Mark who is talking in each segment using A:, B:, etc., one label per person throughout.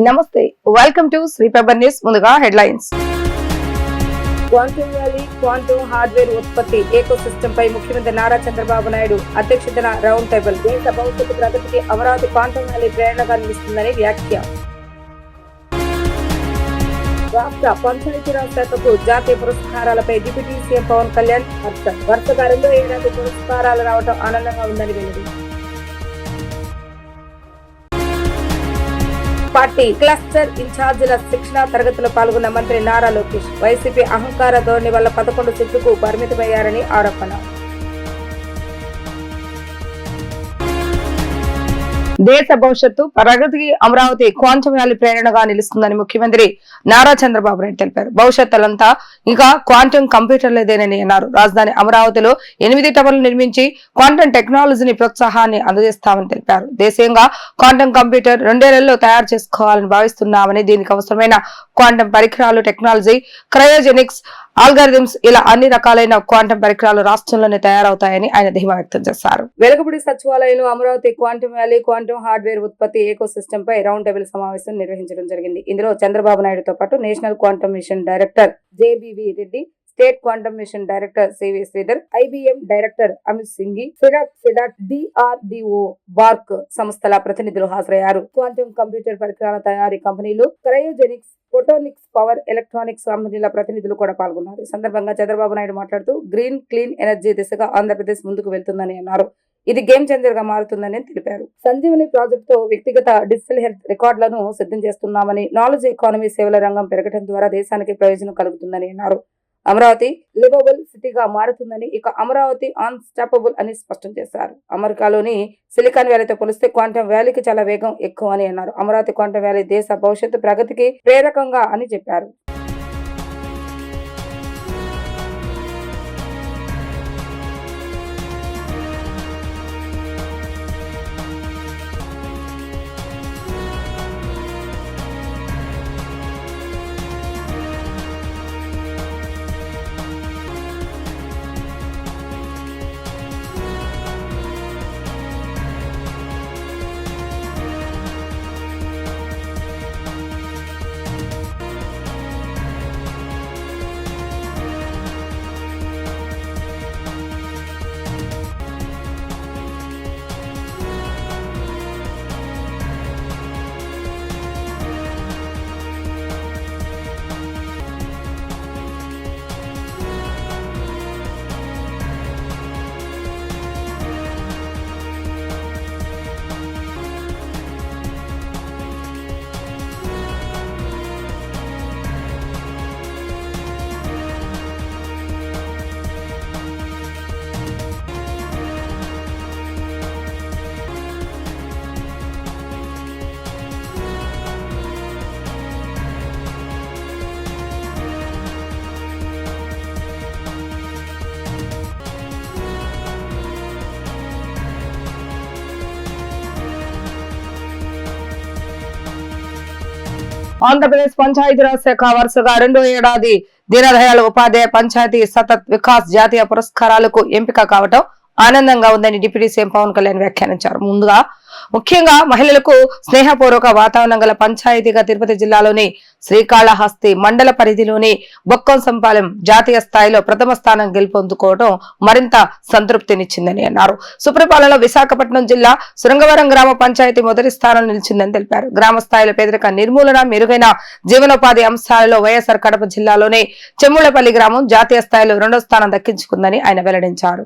A: నమస్తే, welcome to Sri paper news. ముందుగా headlines.
B: Quantum valley quantum hardware ఉత్పత్తి ఎకోసిస్టమ్ పై ముఖ్యమంత్రి నారా చంద్రబాబు నాయుడు అధ్యక్షతన రౌండ్ టేబుల్. దేశ భవిష్యత్తు ప్రగతికి అమరావతి క్వాంటమ్ వ్యాలీ ప్రేరణగా నిలుస్తుందని వ్యాఖ్య. రాష్ట్ర పంచాయతీరాజ్ శాఖకు జాతీయ పురస్కారాలపై డిప్యూటీ సీఎం పవన్ కళ్యాణ్ హర్షం. వరుసగా 2వ ఏడాది పురస్కారాలు రావడం ఆనందంగా ఉందని వెల్లడి. పార్టీ క్లస్టర్ ఇన్ఛార్జీల శిక్షణ తరగతిలో పాల్గొన్న మంత్రి నారా లోకేష్. వైసీపీ అహంకార ధోరణి వల్ల 11 సీట్లకు పరిమితమయ్యారని ఆరోపణ.
A: దేశ భవిష్యత్తు ప్రగతికి అమరావతి క్వాంటమ్ వ్యాలీ ప్రేరణగా నిలుస్తుందని ముఖ్యమంత్రి నారా చంద్రబాబు నాయుడు తెలిపారు. భవిష్యత్తులంతా ఇంకా క్వాంటమ్ కంప్యూటర్లేదేనని అన్నారు. రాజధాని అమరావతిలో 8 టవర్లు నిర్మించి క్వాంటమ్ టెక్నాలజీని ప్రోత్సాహాన్ని అందజేస్తామని తెలిపారు. దేశీయంగా క్వాంటమ్ కంప్యూటర్ 2 నెలల్లో తయారు చేసుకోవాలని భావిస్తున్నామని, దీనికి అవసరమైన క్వాంటమ్ పరికరాలు, టెక్నాలజీ, క్రయోజెనిక్స్, ఆల్గారిథమ్స్ ఇలా అన్ని రకాలైన క్వాంటమ్ పరికరాలు రాష్ట్రంలోనే తయారవుతాయని ఆయన ధీమా వ్యక్తం చేశారు.
B: వెలగపూడి సచివాలయంలో Amaravati quantum valley quantum hardware ఉత్పత్తి ఎకోసిస్టమ్ పై రౌండ్ టేబుల్ సమావేశం నిర్వహించడం జరిగింది. ఇందులో చంద్రబాబు నాయుడుతో పాటు national quantum mission director JBV Reddy, state quantum mission director CV Sridhar, IBM director Amit Singhi, ఫిడాట్, డిఆర్డిఓ, బార్క్ సంస్థల ప్రతినిధులు హాజరయ్యారు. క్వాంటమ్ కంప్యూటర్ పరికరాల తయారీ కంపెనీలు, క్రయోజెనిక్స్, ఫోటోనిక్స్, పవర్ ఎలక్ట్రానిక్స్ కంపెనీల ప్రతినిధులు కూడా పాల్గొన్నారు. ఈ సందర్భంగా చంద్రబాబు నాయుడు మాట్లాడుతూ గ్రీన్ క్లీన్ ఎనర్జీ దిశగా ఆంధ్రప్రదేశ్ ముందుకు వెళ్తుందని అన్నారు. ఇది గేమ్ చేంజర్ గా మారుతుందని తెలిపారు. సంజీవని ప్రాజెక్ట్ తో వ్యక్తిగత డిజిటల్ హెల్త్ రికార్డులను సిద్ధం చేస్తున్నామని, నాలెడ్జ్ ఎకానమీ సేవల రంగం పెరగడం ద్వారా దేశానికి ప్రయోజనం కలుగుతుందని అన్నారు. అమరావతి లివబుల్ సిటీగా మారుతుందని, ఇక అమరావతి అన్స్టాపబుల్ అని స్పష్టం చేశారు. అమెరికాలోని సిలికాన్ వ్యాలీతో పోలిస్తే క్వాంటమ్ వ్యాలీకి చాలా వేగం ఎక్కువ అని అన్నారు. అమరావతి క్వాంటమ్ వ్యాలీ దేశ భవిష్యత్తు ప్రగతికి ప్రేరకంగా అని చెప్పారు.
A: ఆంధ్రప్రదేశ్ పంచాయతీరాజ్ శాఖ వరుసగా 2వ ఏడాది దీనదయాళ్ ఉపాధ్యాయ పంచాయతీ సతత్ వికాస్ జాతీయ పురస్కారాలకు ఎంపిక కావటం ఆనందంగా ఉందని డిప్యూటీ సీఎం పవన్ కళ్యాణ్ వ్యాఖ్యానించారు. ముఖ్యంగా మహిళలకు స్నేహపూర్వక వాతావరణం గల పంచాయతీగా తిరుపతి జిల్లాలోని శ్రీకాళహస్తి మండల పరిధిలోని బొక్కంసంపాలెం జాతీయ స్థాయిలో ప్రథమ స్థానం గెలుపొందుకోవడం మరింత సంతృప్తినిచ్చిందని అన్నారు. సుపరిపాలనలో విశాఖపట్నం జిల్లా శృంగవరం గ్రామ పంచాయతీ మొదటి స్థానంలో నిలిచిందని తెలిపారు. గ్రామ స్థాయిలో పేదరిక నిర్మూలన, మెరుగైన జీవనోపాధి అంశాలలో వైఎస్ఆర్ కడప జిల్లాలోని చెమ్ముళ్లపల్లి గ్రామం జాతీయ స్థాయిలో 2వ స్థానం దక్కించుకుందని ఆయన వెల్లడించారు.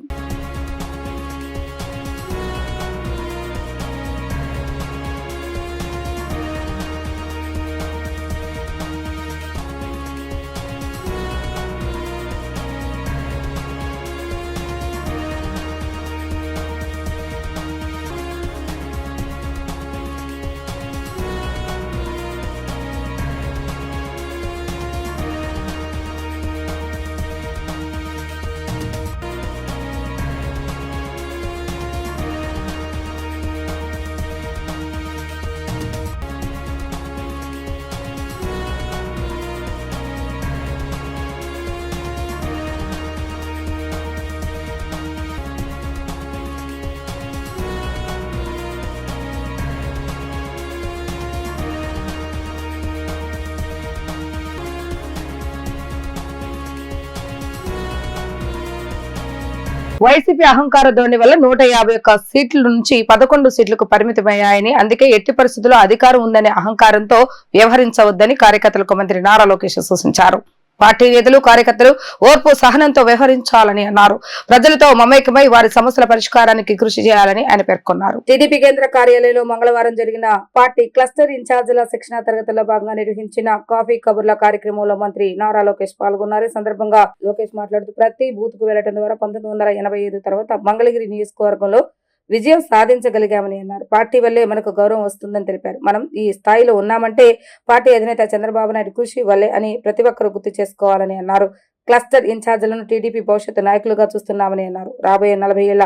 A: వైసీపీ అహంకార ధోరణి వల్ల 151 సీట్ల నుంచి 11 సీట్లకు పరిమితమయ్యాయని, అందుకే ఎట్టి పరిస్థితుల్లో అధికారం ఉందనే అహంకారంతో వ్యవహరించవద్దని కార్యకర్తలకు మంత్రి నారా లోకేష్ సూచించారు. పార్టీ నేతలు కార్యకర్తలు ఓర్పు సహనంతో వ్యవహరించాలని అన్నారు. ప్రజలతో మమేకమై వారి సమస్యల పరిష్కారానికి కృషి చేయాలని ఆయన పేర్కొన్నారు.
B: టీడీపీ కేంద్ర కార్యాలయంలో మంగళవారం జరిగిన పార్టీ క్లస్టర్ ఇన్ఛార్జీల శిక్షణ తరగతుల్లో భాగంగా నిర్వహించిన కాఫీ కబుర్ల కార్యక్రమంలో మంత్రి నారా లోకేష్ పాల్గొన్నారు. ఈ సందర్భంగా లోకేష్ మాట్లాడుతూ ప్రతి బూత్ కు వెళ్లడం ద్వారా 1985 తర్వాత మంగళగిరి నియోజకవర్గంలో విజయం సాధించగలిగామని అన్నారు. పార్టీ వల్లే మనకు గౌరవం వస్తుందని తెలిపారు. మనం ఈ స్థాయిలో ఉన్నామంటే పార్టీ అధినేత చంద్రబాబు నాయుడు కృషి వల్లే అని ప్రతి ఒక్కరూ గుర్తు చేసుకోవాలని అన్నారు. క్లస్టర్ ఇన్ఛార్జీలను టీడీపీ భవిష్యత్తు నాయకులుగా చూస్తున్నామని అన్నారు. రాబోయే 40 ఏళ్ల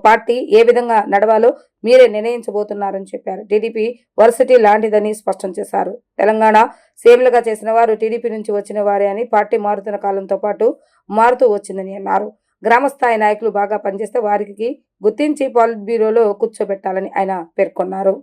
B: పార్టీ ఏ విధంగా నడవాలో మీరే నిర్ణయించబోతున్నారని చెప్పారు. టీడీపీ వర్సిటీ లాంటిదని స్పష్టం చేశారు. తెలంగాణ సీఎంలుగా చేసిన వారు టీడీపీ నుంచి వచ్చిన వారే అని, పార్టీ మారుతున్న కాలంతో పాటు మారుతూ వచ్చిందని అన్నారు. గ్రామ స్థాయి నాయకులు బాగా పనిచేస్తే వారికి గుర్తించి పాలిట్ బ్యూరోలో కూర్చోబెట్టాలని ఆయన పేర్కొన్నారు.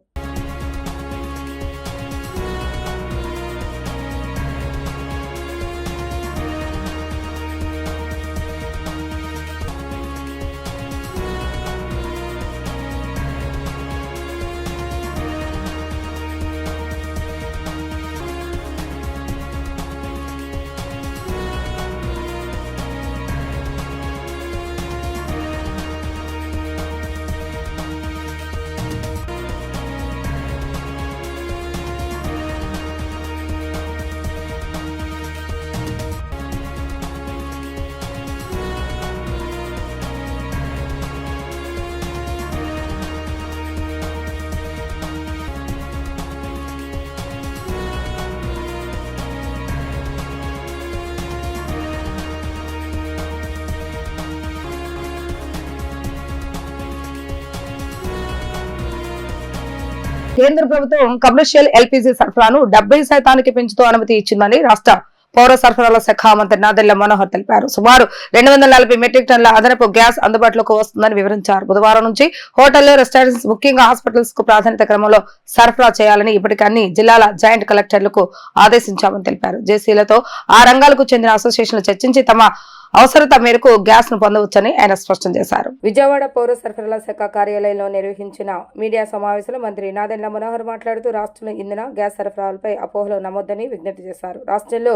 A: కేంద్ర ప్రభుత్వం కమర్షియల్ ఎల్పీజీ సరఫరాను 70% పెంచుతూ అనుమతి ఇచ్చిందని రాష్ట్ర పౌర సరఫరాల శాఖ మంత్రి నాదెళ్ల మనోహర్ తెలిపారు. సుమారు 240 మెట్రిక్ టన్నుల అదనపు గ్యాస్ అందుబాటులోకి వస్తుందని వివరించారు. బుధవారం నుంచి హోటళ్లు, రెస్టారెంట్స్, ముఖ్యంగా హాస్పిటల్స్ కు ప్రాధాన్యత క్రమంలో సరఫరా చేయాలని ఇప్పటికే అన్ని జిల్లాల జాయింట్ కలెక్టర్లకు ఆదేశించామని తెలిపారు. జేసీలతో ఆ రంగాలకు చెందిన అసోసియేషన్లు చర్చించి తమ అవసరత మేరకు గ్యాస్ ను పొందవచ్చని ఆయన స్పష్టం చేశారు.
B: విజయవాడ పౌర సరఫరాల శాఖ కార్యాలయంలో నిర్వహించిన మీడియా సమావేశంలో మంత్రి నాదెళ్ల మనోహర్ మాట్లాడుతూ రాష్ట్రంలో ఇంధన గ్యాస్ సరఫరాలపై అపోహలు నమోదని విజ్ఞప్తి చేశారు. రాష్ట్రంలో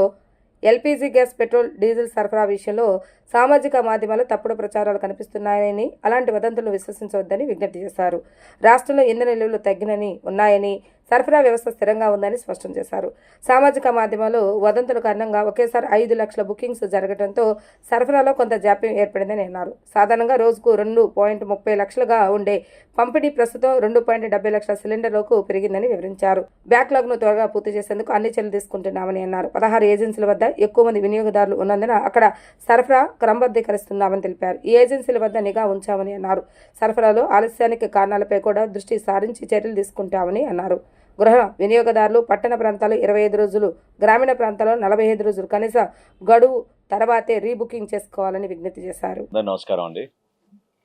B: ఎల్పీజీ గ్యాస్, పెట్రోల్, డీజిల్ సరఫరా విషయంలో సామాజిక మాధ్యమాల్లో తప్పుడు ప్రచారాలు కనిపిస్తున్నాయని, అలాంటి వదంతులను విశ్వసించవద్దని విజ్ఞప్తి చేశారు. రాష్ట్రంలో ఇంధన నిల్వలు తగ్గినని ఉన్నాయని, సరఫరా వ్యవస్థ స్థిరంగా ఉందని స్పష్టం చేశారు. సామాజిక మాధ్యమాలు వదంతుల కారణంగా ఒకేసారి 5 లక్షల బుకింగ్స్ జరగడంతో సరఫరాలో కొంత జాప్యం ఏర్పడిందని అన్నారు. సాధారణంగా రోజుకు 2.30 లక్షలుగా ఉండే పంపిణీ ప్రస్తుతం 2.70 లక్షల సిలిండర్లకు పెరిగిందని వివరించారు. బ్యాక్లాగ్ ను త్వరగా పూర్తి చేసేందుకు అన్ని చర్యలు తీసుకుంటున్నామని అన్నారు. 16 ఏజెన్సీల వద్ద ఎక్కువ మంది వినియోగదారులు ఉన్నందున అక్కడ సరఫరా క్రమబద్ధీకరిస్తున్నామని తెలిపారు. ఈ ఏజెన్సీల వద్ద నిఘా ఉంచామని అన్నారు. సరఫరాలో ఆలస్యానికి కారణాలపై కూడా దృష్టి సారించి చర్యలు తీసుకుంటామని అన్నారు. గృహ వినియోగదారులు పట్టణ ప్రాంతాలు 25 రోజులు, గ్రామీణ ప్రాంతాల్లో 45 రోజులు కనీస గడువు తర్వాతే రీబుకింగ్ చేసుకోవాలని విజ్ఞప్తి చేశారు.
C: నమస్కారం అండి.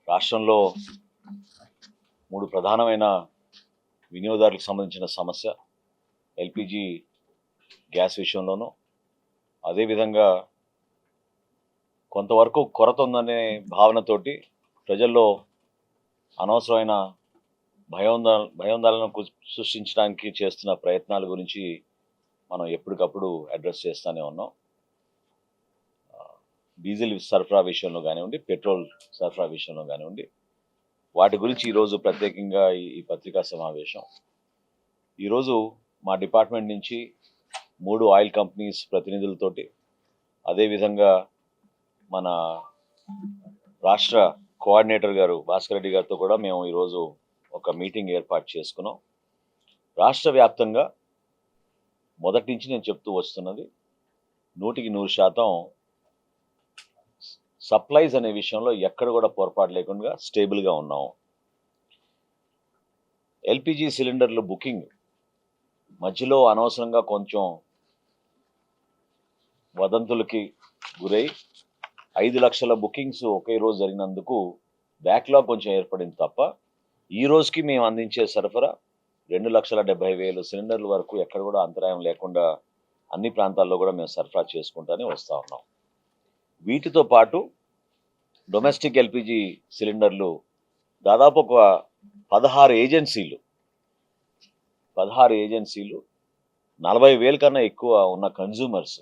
C: రాష్ట్రంలో 3 ప్రధానమైన వినియోగదారులకు సంబంధించిన సమస్య ఎల్పిజి గ్యాస్ విషయంలోనూ, అదేవిధంగా కొంతవరకు కొరత ఉందనే భావనతోటి ప్రజల్లో అనవసరమైన భయోందోళనకు సృష్టించడానికి చేస్తున్న ప్రయత్నాల గురించి మనం ఎప్పటికప్పుడు అడ్రస్ చేస్తూనే ఉన్నాం. డీజిల్ సరఫరా విషయంలో కానివ్వండి, పెట్రోల్ సరఫరా విషయంలో కానివ్వండి, వాటి గురించి ఈరోజు ప్రత్యేకంగా ఈ పత్రికా సమావేశం. ఈరోజు మా డిపార్ట్మెంట్ నుంచి 3 ఆయిల్ కంపెనీస్ ప్రతినిధులతోటి, అదేవిధంగా మన రాష్ట్ర కోఆర్డినేటర్ గారు భాస్కర్ రెడ్డి గారితో కూడా మేము ఈరోజు ఒక మీటింగ్ ఏర్పాటు చేసుకున్నాం. రాష్ట్ర వ్యాప్తంగా మొదటి నుంచి నేను చెప్తూ వస్తున్నది 100% సప్లైస్ అనే విషయంలో ఎక్కడ కూడా పొరపాటు లేకుండా స్టేబుల్గా ఉన్నాము. ఎల్పిజి సిలిండర్లు బుకింగ్ మధ్యలో అనవసరంగా కొంచెం వదంతులకి గురై 5 లక్షల బుకింగ్స్ ఒకే రోజు జరిగినందుకు బ్యాక్లాగ్ కొంచెం ఏర్పడింది తప్ప, ఈ రోజుకి మేము అందించే సరఫరా 2,70,000 సిలిండర్ల వరకు ఎక్కడ కూడా అంతరాయం లేకుండా అన్ని ప్రాంతాల్లో కూడా మేము సరఫరా చేసుకుంటానే వస్తూ ఉన్నాం. వీటితో పాటు డొమెస్టిక్ ఎల్పిజి సిలిండర్లు దాదాపు ఒక 16 ఏజెన్సీలు 40,000 కన్నా ఎక్కువ ఉన్న కన్జ్యూమర్స్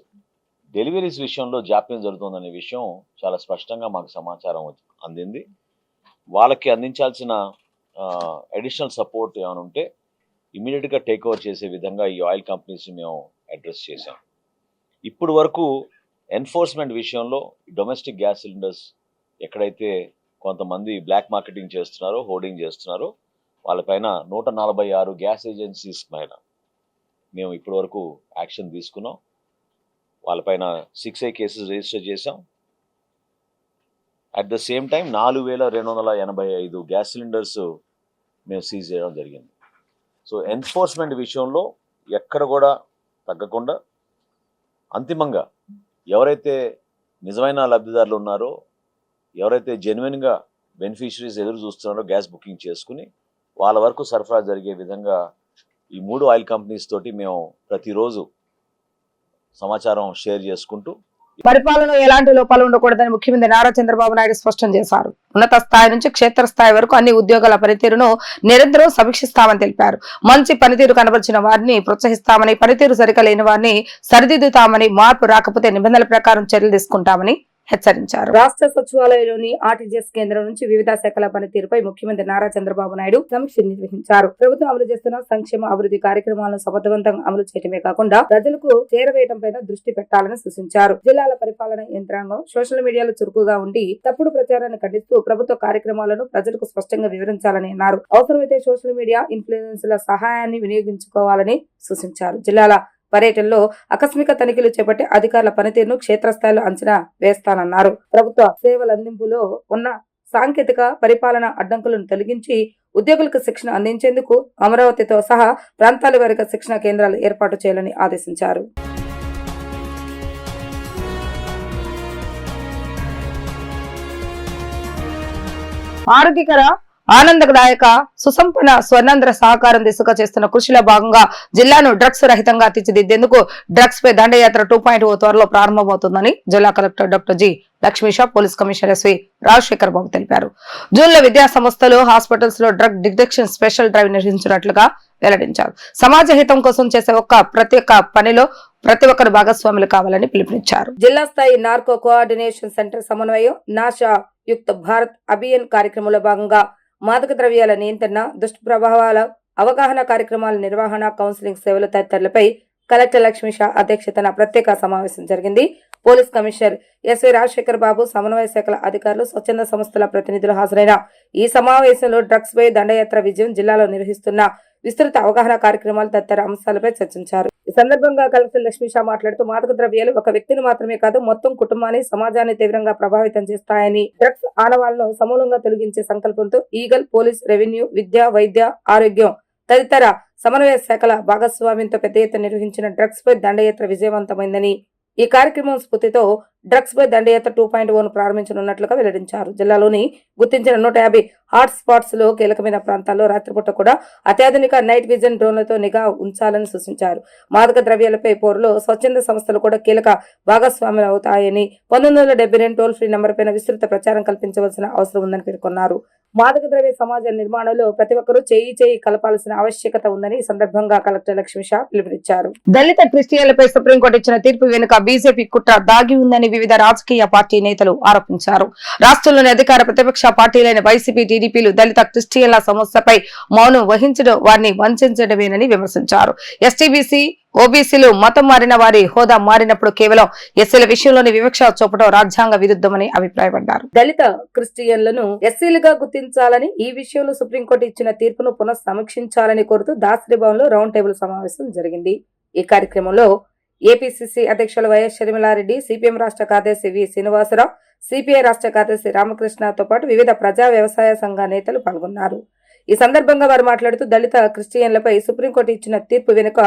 C: డెలివరీస్ విషయంలో జాప్యం జరుగుతుందనే విషయం చాలా స్పష్టంగా మాకు సమాచారం అందింది. వాళ్ళకి అందించాల్సిన అడిషనల్ సపోర్ట్ ఏమైనా ఉంటే ఇమీడియట్గా టేక్ ఓవర్ చేసే విధంగా ఈ ఆయిల్ కంపెనీస్ని మేము అడ్రస్ చేశాం. ఇప్పుడు వరకు ఎన్ఫోర్స్మెంట్ విషయంలో డొమెస్టిక్ గ్యాస్ సిలిండర్స్ ఎక్కడైతే కొంతమంది బ్లాక్ మార్కెటింగ్ చేస్తున్నారో, హోర్డింగ్ చేస్తున్నారో వాళ్ళపైన 146 గ్యాస్ ఏజెన్సీస్ పైన మేము ఇప్పటి వరకు యాక్షన్ తీసుకున్నాం. వాళ్ళపైన 6A కేసెస్ రిజిస్టర్ చేశాం. At the same time 4,285 gas cylinders మేము సీజ్ చేయడం జరిగింది. సో ఎన్ఫోర్స్మెంట్ విషయంలో ఎక్కడ కూడా తగ్గకుండా అంతిమంగా ఎవరైతే నిజమైన లబ్ధిదారులు ఉన్నారో, ఎవరైతే జెన్యున్గా బెనిఫిషరీస్ ఎదురు చూస్తున్నారో గ్యాస్ బుకింగ్ చేసుకుని వాళ్ళ వరకు సరఫరా జరిగే విధంగా ఈ 3 ఆయిల్ కంపెనీస్ తోటి మేము ప్రతిరోజు సమాచారం షేర్ చేసుకుంటూ
A: పరిపాలనలో ఎలాంటి లోపాలు ఉండకూడదని ముఖ్యమంత్రి నారా చంద్రబాబు నాయుడు స్పష్టం చేశారు. ఉన్నత స్థాయి నుంచి క్షేత్రస్థాయి వరకు అన్ని ఉద్యోగాల పనితీరును నిరంతరం సమీక్షిస్తామని తెలిపారు. మంచి పనితీరు కనబరిచిన వారిని ప్రోత్సహిస్తామని, పనితీరు సరిగా లేని వారిని సరిదిద్దుతామని, మార్పు రాకపోతే నిబంధనల ప్రకారం చర్యలు తీసుకుంటామని హెచ్చరించారు.
B: రాష్ట్ర సచివాలయంలోని ఆర్టీజీఎస్ కేంద్రం నుంచి వివిధ శాఖల పనితీరుపై ముఖ్యమంత్రి నారా చంద్రబాబు నాయుడు సమీక్ష నిర్వహించారు. ప్రభుత్వం అమలు చేస్తున్న సంక్షేమ అభివృద్ధి కార్యక్రమాలను సమర్థవంతంగా అమలు చేయడమే కాకుండా ప్రజలకు చేరవేయడంపై దృష్టి పెట్టాలని సూచించారు. జిల్లాల పరిపాలన యంత్రాంగం సోషల్ మీడియాలో చురుకుగా ఉండి తప్పుడు ప్రచారాన్ని ఖండిస్తూ ప్రభుత్వ కార్యక్రమాలను ప్రజలకు స్పష్టంగా వివరించాలని అన్నారు. అవసరమైతే సోషల్ మీడియా ఇన్ఫ్లుయెన్సర్ల సహాయాన్ని వినియోగించుకోవాలని సూచించారు. జిల్లాల పర్యటనలో ఆకస్మిక తనిఖీలు చేపట్టి అధికారుల పనితీరును క్షేత్రస్థాయిలో అంచనా వేస్తానన్నారు. ప్రభుత్వ సేవల అందింపులో ఉన్న సాంకేతిక పరిపాలన అడ్డంకులను తొలగించి ఉద్యోగులకు శిక్షణ అందించేందుకు అమరావతితో సహా ప్రాంతాల వారీగా శిక్షణ కేంద్రాలు ఏర్పాటు చేయాలని ఆదేశించారు.
A: ఆరోగ్యకర, ఆనందదాయక, సుసంపన్న స్వర్ణాంధ్ర సహకారం దిశగా చేస్తున్న కృషిలో భాగంగా జిల్లాను డ్రగ్స్ రహితంగా తీర్చిదిద్దేందుకు డ్రగ్స్ పై దండయాత్ర 2.0 త్వరలో ప్రారంభమవుతుందని జిల్లా collector doctor G Lakshmisha, police commissioner SV Rajasekhar Babu తెలిపారు. జూన్లో విద్యా సంస్థలు, హాస్పిటల్స్ లో డ్రగ్ డిటెక్షన్ స్పెషల్ డ్రైవ్ నిర్వహించినట్లుగా వెల్లడించారు. సమాజ హితం కోసం చేసే ప్రతి ఒక్క పనిలో ప్రతి ఒక్కరు భాగస్వాములు కావాలని పిలుపునిచ్చారు.
B: జిల్లా స్థాయి నార్కో కోఆర్డినేషన్ సెంటర్ సమన్వయం నాశా యుక్త భారత్ అభియాన్ కార్యక్రమంలో భాగంగా మాదక ద్రవ్యాల నియంత్రణ, దుష్ప్రభావాల అవగాహన కార్యక్రమాల నిర్వహణ, కౌన్సిలింగ్ సేవలు తదితరులపై కలెక్టర్ లక్ష్మీషా అధ్యక్షతన ప్రత్యేక సమావేశం జరిగింది. పోలీస్ కమిషనర్ ఎస్వి రాజశేఖర్ బాబు, సమన్వయ శాఖల అధికారులు, స్వచ్ఛంద సంస్థల ప్రతినిధులు హాజరైన ఈ సమావేశంలో డ్రగ్స్ పై దండయాత్ర విజయం, జిల్లాలో నిర్వహిస్తున్న విస్తృత అవగాహన కార్యక్రమాలు తదితర అంశాలపై చర్చించారు. ఈ సందర్భంగా కలెక్టర్ లక్ష్మీషా మాట్లాడుతూ మాదక ద్రవ్యాలు ఒక వ్యక్తిని మాత్రమే కాదు మొత్తం కుటుంబాన్ని, సమాజాన్ని తీవ్రంగా ప్రభావితం చేస్తాయని, డ్రగ్స్ ఆనవాళ్లను సమూలంగా తొలగించే సంకల్పంతో ఈగల్, పోలీస్, రెవెన్యూ, విద్య, వైద్య, ఆరోగ్యం తదితర సమన్వయ శాఖల భాగస్వామ్యంతో పెద్ద ఎత్తున నిర్వహించిన డ్రగ్స్ పై దండయాత్ర విజయవంతమైందని, ఈ కార్యక్రమం స్ఫూర్తితో డ్రగ్స్ పై దండయాత్ర 2.0 ప్రారంభించనున్నట్లుగా వెల్లడించారు. జిల్లాలోని గుర్తించిన 150 హాట్ స్పాట్స్ లో కీలకమైన ప్రాంతాల్లో రాత్రిపూట కూడా అత్యాధునిక నైట్ విజన్ డ్రోన్లతో నిఘా ఉంచాలని సూచించారు. మాదక ద్రవ్యాలపై పోరులో స్వచ్ఛంద సంస్థలు కూడా కీలక భాగస్వాములు అవుతాయని, 1972 టోల్ ఫ్రీ నంబర్ పైన విస్తృత ప్రచారం కల్పించవలసిన అవసరం ఉందని పేర్కొన్నారు. మాదక ద్రవ్య సమాజ నిర్మాణంలో ప్రతి ఒక్కరూ చేయి కలపాల్సిన ఆవశ్యకత ఉందని ఈ సందర్భంగా కలెక్టర్ లక్ష్మీషా పిలుపునిచ్చారు.
A: దళిత క్రిస్టియన్లపై సుప్రీంకోర్టు ఇచ్చిన తీర్పు వెనుక బీజేపీ కుట్ర దాగి ఉందని వివిధ రాజకీయ పార్టీ నేతలు ఆరోపించారు. రాష్ట్రంలోని అధికార ప్రతిపక్ష పార్టీలైన వైసీపీ, టీడీపీలు దళిత క్రిస్టియన్ల సమస్యపై మౌనం వహించడం వారిని వంచడమేనని విమర్శించారు. ఎస్టీబీసీ, ఓబీసీలు మతం మారిన వారి హోదా మారినప్పుడు కేవలం ఎస్సీల విషయంలోని వివక్ష చూపడం రాజ్యాంగ విరుద్ధమని అభిప్రాయపడ్డారు.
B: దళిత క్రిస్టియన్లను ఎస్సీలుగా గుర్తించాలని, ఈ విషయంలో సుప్రీంకోర్టు ఇచ్చిన తీర్పును పునఃసమీక్షించాలని కోరుతూ దాసరి భవన్ లో రౌండ్ టేబుల్ సమావేశం జరిగింది. ఈ కార్యక్రమంలో ఏపీసీసీ అధ్యక్షులు వైఎస్ షర్మిలారెడ్డి, సిపిఎం రాష్ట్ర కార్యదర్శి వి శ్రీనివాసరావు, సిపిఐ రాష్ట్ర కార్యదర్శి రామకృష్ణతో పాటు వివిధ ప్రజా వ్యవసాయ సంఘ నేతలు పాల్గొన్నారు. ఈ సందర్భంగా వారు మాట్లాడుతూ దళిత క్రిస్టియన్లపై సుప్రీంకోర్టు ఇచ్చిన తీర్పు వెనుక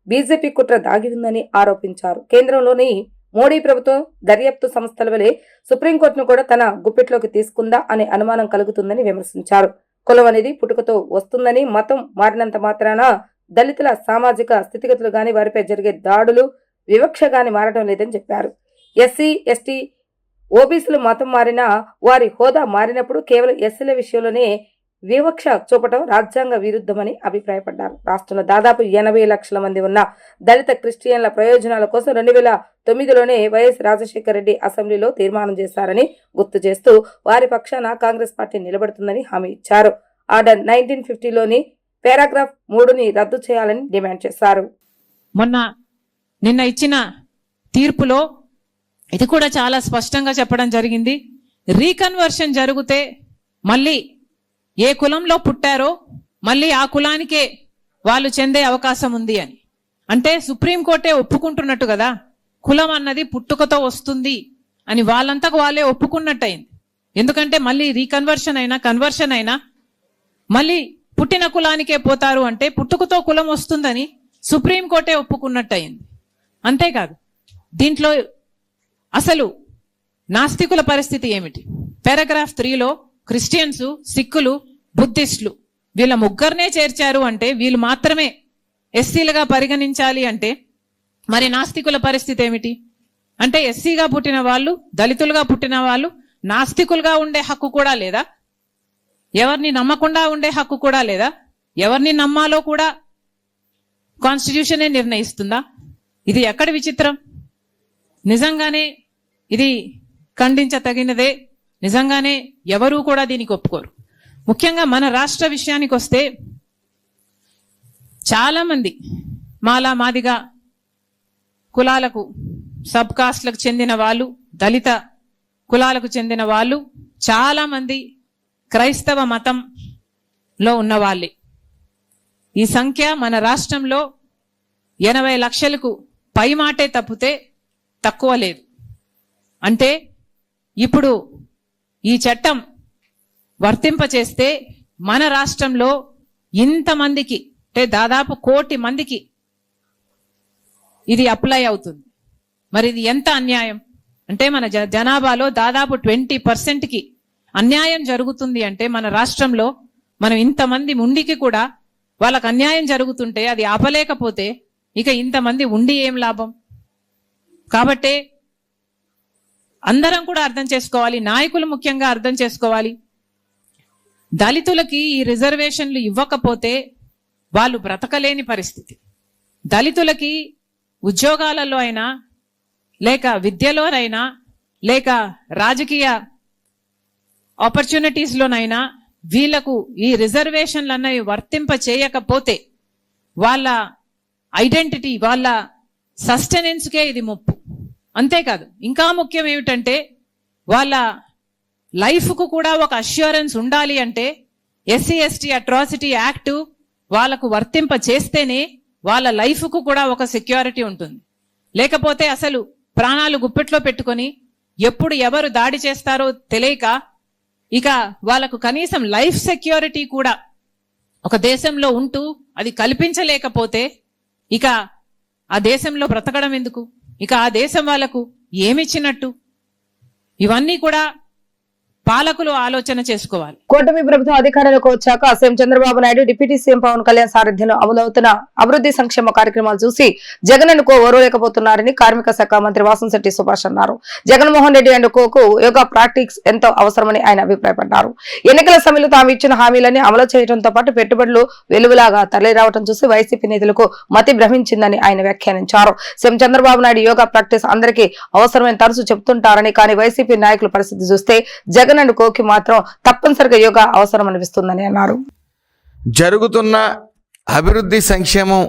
B: బీజేపీ కుట్ర దాగి ఉందని ఆరోపించారు. కేంద్రంలోని మోడీ ప్రభుత్వం దర్యాప్తు సంస్థల వలె సుప్రీంకోర్టును కూడా తన గుప్పిట్లోకి తీసుకుందా అనే అనుమానం కలుగుతుందని విమర్శించారు. కులం అనేది పుట్టుకతో వస్తుందని, మతం మారినంత మాత్రాన దళితుల సామాజిక స్థితిగతులు గాని, వారిపై జరిగే దాడులు, వివక్ష గాని మారడం లేదని చెప్పారు. ఎస్సీ, ఎస్టీ, ఓబీసీలు మతం మారినా వారి హోదా మారినప్పుడు కేవలం ఎస్సీల విషయంలోనే వివక్ష చూపటం రాజ్యాంగ విరుద్ధమని అభిప్రాయపడ్డారు. రాష్ట్రంలో దాదాపు 80 లక్షల మంది ఉన్న దళిత క్రిస్టియన్ల ప్రయోజనాల కోసం 2009లోనే వైఎస్ రాజశేఖర రెడ్డి అసెంబ్లీలో తీర్మానం చేశారని గుర్తు చేస్తూ వారి పక్షాన కాంగ్రెస్ పార్టీ నిలబడుతుందని హామీ ఇచ్చారు. ఆర్డర్ 1950లోని పారాగ్రాఫ్ 3ని రద్దు చేయాలని డిమాండ్ చేశారు.
D: నిన్న ఇచ్చిన తీర్పులో ఇది కూడా చాలా స్పష్టంగా చెప్పడం జరిగింది. రీకన్వర్షన్ జరిగితే మళ్ళీ ఏ కులంలో పుట్టారో మళ్ళీ ఆ కులానికే వాళ్ళు చెందే అవకాశం ఉంది అని. అంటే సుప్రీంకోర్టే ఒప్పుకుంటున్నట్టు కదా, కులం అన్నది పుట్టుకతో వస్తుంది అని వాళ్ళంతకు వాళ్ళే ఒప్పుకున్నట్టయింది. ఎందుకంటే మళ్ళీ రీకన్వర్షన్ అయినా కన్వర్షన్ అయినా మళ్ళీ పుట్టిన కులానికే పోతారు అంటే పుట్టుకతో కులం వస్తుందని సుప్రీంకోర్టే ఒప్పుకున్నట్టయింది. అంతేకాదు, దీంట్లో అసలు నాస్తికుల పరిస్థితి ఏమిటి? పారాగ్రాఫ్ 3లో క్రిస్టియన్స్, సిక్కులు, బుద్ధిస్టులు వీళ్ళ ముగ్గురినే చేర్చారు అంటే వీళ్ళు మాత్రమే ఎస్సీలుగా పరిగణించాలి అంటే మరి నాస్తికుల పరిస్థితి ఏమిటి? అంటే ఎస్సీగా పుట్టిన వాళ్ళు, దళితులుగా పుట్టిన వాళ్ళు నాస్తికులుగా ఉండే హక్కు కూడా లేదా? ఎవరిని నమ్మకుండా ఉండే హక్కు కూడా లేదా? ఎవరిని నమ్మాలో కూడా కాన్స్టిట్యూషనే నిర్ణయిస్తుందా? ఇది ఎక్కడ విచిత్రం? నిజంగానే ఇది ఖండించతగినదే. నిజంగానే ఎవరూ కూడా దీనికి ఒప్పుకోరు. ముఖ్యంగా మన రాష్ట్ర విషయానికి వస్తే చాలా మంది మాలా మాదిగా కులాలకు, సబ్ కాస్ట్లకు చెందిన వాళ్ళు, దళిత కులాలకు చెందిన వాళ్ళు చాలా మంది క్రైస్తవ మతంలో ఉన్న వాళ్ళే. ఈ సంఖ్య మన రాష్ట్రంలో 80 లక్షలకు పై మాటే తప్పితే తక్కువ లేదు. అంటే ఇప్పుడు ఈ చట్టం వర్తింపచేస్తే మన రాష్ట్రంలో ఇంతమందికి, అంటే దాదాపు 1 కోటి మందికి ఇది అప్లై అవుతుంది. మరి ఇది ఎంత అన్యాయం? అంటే మన జనాభాలో దాదాపు 20%కి అన్యాయం జరుగుతుంది. అంటే మన రాష్ట్రంలో మనం ఇంతమంది ఉండికి కూడా వాళ్ళకు అన్యాయం జరుగుతుంటే అది ఆపలేకపోతే ఇక ఇంతమంది ఉండి ఏం లాభం? కాబట్టే అందరం కూడా అర్థం చేసుకోవాలి, నాయకులు ముఖ్యంగా అర్థం చేసుకోవాలి. దళితులకి ఈ రిజర్వేషన్లు ఇవ్వకపోతే వాళ్ళు బ్రతకలేని పరిస్థితి. దళితులకి ఉద్యోగాలలో అయినా, లేక విద్యలోనైనా, లేక రాజకీయ ఆపర్చునిటీస్లోనైనా వీళ్లకు ఈ రిజర్వేషన్లు అన్నవి వర్తింప చేయకపోతే వాళ్ళ ఐడెంటిటీ, వాళ్ళ సస్టెనెన్స్కే ఇది ముప్పు. అంతేకాదు, ఇంకా ముఖ్యం ఏమిటంటే వాళ్ళ లైఫ్కు కూడా ఒక అష్యూరెన్స్ ఉండాలి. అంటే ఎస్సీ ఎస్టీ అట్రాసిటీ యాక్ట్ వాళ్ళకు వర్తింప చేస్తేనే వాళ్ళ లైఫ్కు కూడా ఒక సెక్యూరిటీ ఉంటుంది. లేకపోతే అసలు ప్రాణాలు గుప్పెట్లో పెట్టుకొని ఎప్పుడు ఎవరు దాడి చేస్తారో తెలియక ఇక వాళ్ళకు కనీసం లైఫ్ సెక్యూరిటీ కూడా ఒక దేశంలో ఉంటూ అది కల్పించలేకపోతే ఇక ఆ దేశంలో బ్రతకడం ఎందుకు? ఇక ఆ దేశం వాళ్ళకు ఏమిచ్చినట్టు? ఇవన్నీ కూడా పాలకులు ఆలోచన చేసుకోవాలి.
A: కూటమి ప్రభుత్వం అధికారంలోకి వచ్చాక CM Chandrababu Naidu, deputy CM Pawan Kalyan సారథ్యంలో అమలవుతున్న అభివృద్ధి సంక్షేమ కార్యక్రమాలు చూసి జగన్ కో ఓరలేకపోతున్నారని కార్మిక శాఖ మంత్రి వాసంశెట్టి సుభాష్ అన్నారు. Jaganmohan Reddy and Coke yoga practice ఎంతో అవసరమని ఆయన అభిప్రాయపడ్డారు. ఎన్నికల సమయంలో తాము ఇచ్చిన హామీలన్నీ అమలు చేయడంతో పాటు పెట్టుబడులు వెలుగులాగా తరలిరావడం చూసి వైసీపీ నేతలకు మతి భ్రమించిందని ఆయన వ్యాఖ్యానించారు. సీఎం చంద్రబాబు నాయుడు యోగా ప్రాక్టీస్ అందరికీ అవసరమని తరచూ చెబుతుంటారని, కానీ వైసీపీ నాయకుల పరిస్థితి చూస్తే జగన్ అండ్ కోకి మాత్రం తప్పనిసరిగా యోగా అవసరం అనిపిస్తుందని అన్నారు.
E: జరుగుతున్న అభివృద్ధి సంక్షేమం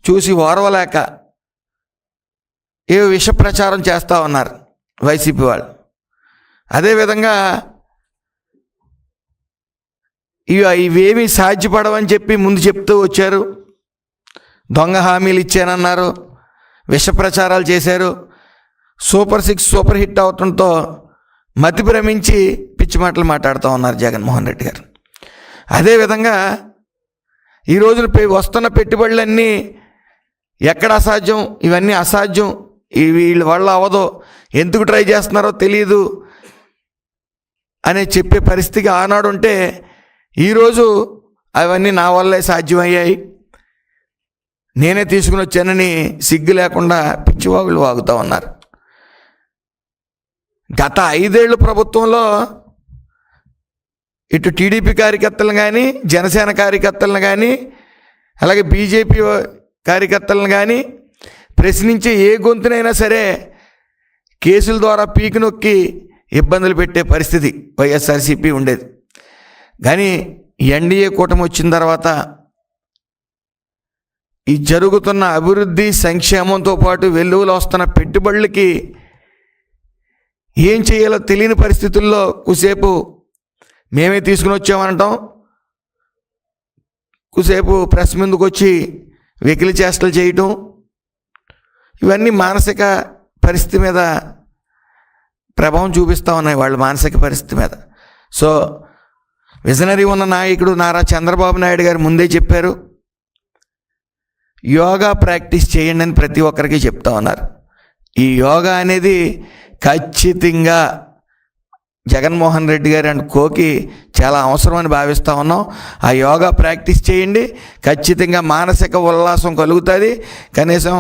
E: చూసి ఓర్వలేక ఏ విష ప్రచారం చేస్తూ ఉన్నారు వైసీపీ వాళ్ళు. అదేవిధంగా ఇవేమీ సాధ్యపడవని చెప్పి ముందు చెప్తూ వచ్చారు. దొంగ హామీలు ఇచ్చానన్నారు, విష ప్రచారాలు చేశారు. సూపర్ 6 సూపర్ హిట్ అవటంతో మతి భ్రమించి పిచ్చి మాటలు మాట్లాడుతూ ఉన్నారు జగన్మోహన్ రెడ్డి గారు. అదేవిధంగా ఈ రోజున వస్తున్న పెట్టుబడులన్నీ ఎక్కడ అసాధ్యం, ఇవన్నీ అసాధ్యం, వీళ్ళ వల్ల అవ్వదో, ఎందుకు ట్రై చేస్తున్నారో తెలియదు అనే చెప్పే పరిస్థితికి ఆనాడు ఉంటే ఈరోజు అవన్నీ నా వల్లే సాధ్యమయ్యాయి, నేనే తీసుకుని వచ్చానని సిగ్గు లేకుండా పిచ్చివాగులు వాగుతూ ఉన్నారు. గత 5 ఏళ్ళు ప్రభుత్వంలో ఇటు టీడీపీ కార్యకర్తలను కానీ, జనసేన కార్యకర్తలను కానీ, అలాగే బీజేపీ కార్యకర్తలను కానీ ప్రశ్నించే ఏ గొంతునైనా సరే కేసుల ద్వారా పీకి నొక్కి ఇబ్బందులు పెట్టే పరిస్థితి వైఎస్ఆర్సీపీ ఉండేది. కానీ ఎన్డీఏ కూటమి వచ్చిన తర్వాత ఈ జరుగుతున్న అభివృద్ధి సంక్షేమంతో పాటు వెల్లువలో వస్తున్న పెట్టుబడులకి ఏం చేయాలో తెలియని పరిస్థితుల్లో కుసేపు మేమే తీసుకుని వచ్చామనటం, కుసేపు ప్రెస్ ముందుకు వచ్చి వెకిలి చేష్టలు చేయటం, ఇవన్నీ మానసిక పరిస్థితి మీద ప్రభావం చూపిస్తూ ఉన్నాయి, వాళ్ళ మానసిక పరిస్థితి మీద. సో విజనరీ ఉన్న నాయకుడు నారా చంద్రబాబు నాయుడు గారు ముందే చెప్పారు, యోగా ప్రాక్టీస్ చేయండి అని ప్రతి ఒక్కరికి చెప్తా ఉన్నారు. ఈ యోగా అనేది ఖచ్చితంగా జగన్మోహన్ రెడ్డి గారు అండ్ కోకి చాలా అవసరం అని భావిస్తూ ఉన్నాం. ఆ యోగా ప్రాక్టీస్ చేయండి, ఖచ్చితంగా మానసిక ఉల్లాసం కలుగుతుంది. కనీసం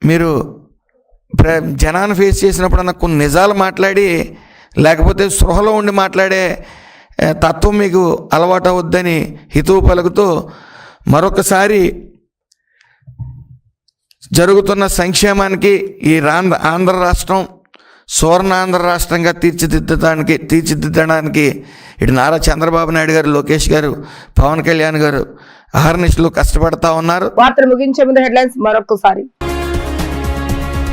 E: మీరు జనాన్ని ఫేస్ చేసినప్పుడు కొన్ని నిజాలు మాట్లాడి, లేకపోతే స్పృహలో ఉండి మాట్లాడే తత్వం మీకు అలవాటు అవుద్దని హితవు పలుకుతూ మరొకసారి జరుగుతున్న సంక్షేమానికి ఈ ఆంధ్ర రాష్ట్రం సువర్ణాంధ్ర రాష్ట్రంగా తీర్చిదిద్దడానికి ఇటు నారా చంద్రబాబు నాయుడు గారు, లోకేష్ గారు, పవన్ కళ్యాణ్ గారు అహర్నిశలు కష్టపడతా ఉన్నారు.
A: వార్తలు ముగించే ముందు హెడ్లైన్స్ మరొకసారి.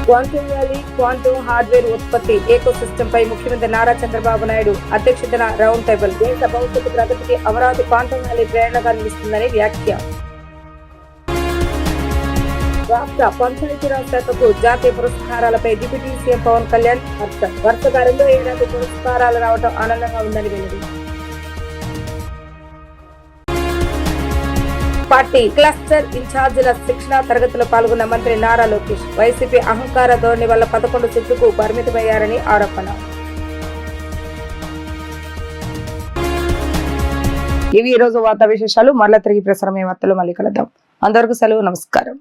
B: క్వాంటమ్ వ్యాలీ క్వాంటమ్ హార్డ్వేర్ ఉత్పత్తి ఏకో సిస్టమ్ పై ముఖ్యమంత్రి నారా చంద్రబాబు నాయుడు అధ్యక్షతన రౌండ్ టేబుల్. దేశ భవిష్యత్తు ప్రగతికి అమరావతి క్వాంటమ్ వ్యాలీ ప్రేరణగా నిలుస్తుందని వ్యాఖ్య. రాష్ట్ర పంచాయతీరాజ్ శాఖకు జాతీయ పురస్కారాలపై డిప్యూటీ సీఎం పవన్ కళ్యాణ్ హర్షం. వరుసగా 2వ ఏడాది పురస్కారాలు రావడం ఆనందంగా ఉందని వెల్లడి. పార్టీ క్లస్టర్ ఇన్ఛార్జీల శిక్షణ తరగతిలో పాల్గొన్న మంత్రి నారా లోకేష్. వైసీపీ అహంకార ధోరణి వల్ల 11 సీట్లకు పరిమితమయ్యారని ఆరోపణ.
A: ఇవి ఈ రోజు వార్తా విశేషాలు. మరలా తిరిగి ప్రసారమయ్యే వార్తలు మళ్ళీ కలుద్దాం. అంతవరకు సెలవు, నమస్కారం.